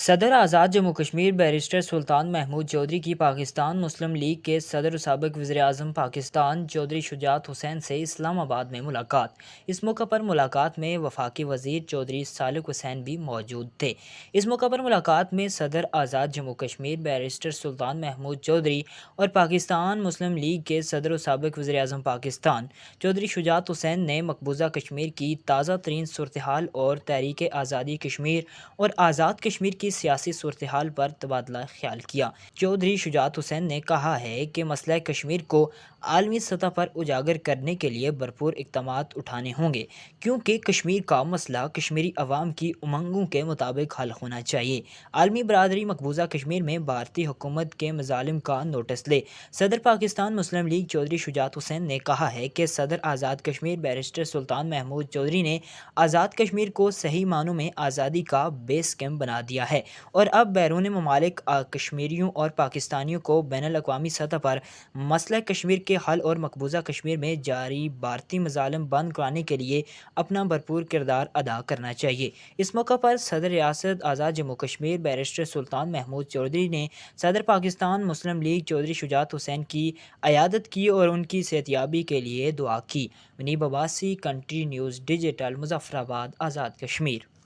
صدر آزاد جموں کشمیر بیرسٹر سلطان محمود چودھری کی پاکستان مسلم لیگ کے صدر و سابق وزیر اعظم پاکستان چودھری شجاعت حسین سے اسلام آباد میں ملاقات۔ اس موقع پر ملاقات میں وفاقی وزیر چودھری سالک حسین بھی موجود تھے۔ اس موقع پر ملاقات میں صدر آزاد جموں کشمیر بیرسٹر سلطان محمود چودھری اور پاکستان مسلم لیگ کے صدر و سابق وزیر اعظم پاکستان چودھری شجاعت حسین نے مقبوضہ کشمیر کی تازہ ترین صورتحال اور تحریک آزادی کشمیر اور آزاد کشمیر کی سیاسی صورتحال پر تبادلہ خیال کیا۔ چودھری شجاعت حسین نے کہا ہے کہ مسئلہ کشمیر کو عالمی سطح پر اجاگر کرنے کے لیے بھرپور اقدامات اٹھانے ہوں گے، کیونکہ کشمیر کا مسئلہ کشمیری عوام کی امنگوں کے مطابق حل ہونا چاہیے۔ عالمی برادری مقبوضہ کشمیر میں بھارتی حکومت کے مظالم کا نوٹس لے۔ صدر پاکستان مسلم لیگ چودھری شجاعت حسین نے کہا ہے کہ صدر آزاد کشمیر بیرسٹر سلطان محمود چودھری نے آزاد کشمیر کو صحیح معنوں میں آزادی کا بیس کیمپ بنا دیا ہے اور اب بیرون ممالک کشمیریوں اور پاکستانیوں کو بین الاقوامی سطح پر مسئلہ کشمیر کے حل اور مقبوضہ کشمیر میں جاری بھارتی مظالم بند کرانے کے لیے اپنا بھرپور کردار ادا کرنا چاہیے۔ اس موقع پر صدر ریاست آزاد جموں کشمیر بیرسٹر سلطان محمود چودھری نے صدر پاکستان مسلم لیگ چودھری شجاعت حسین کی عیادت کی اور ان کی صحتیابی کے لیے دعا کی۔ Muneeb Abbasi, country news digital, Muzaffarabad, Azad Kashmir.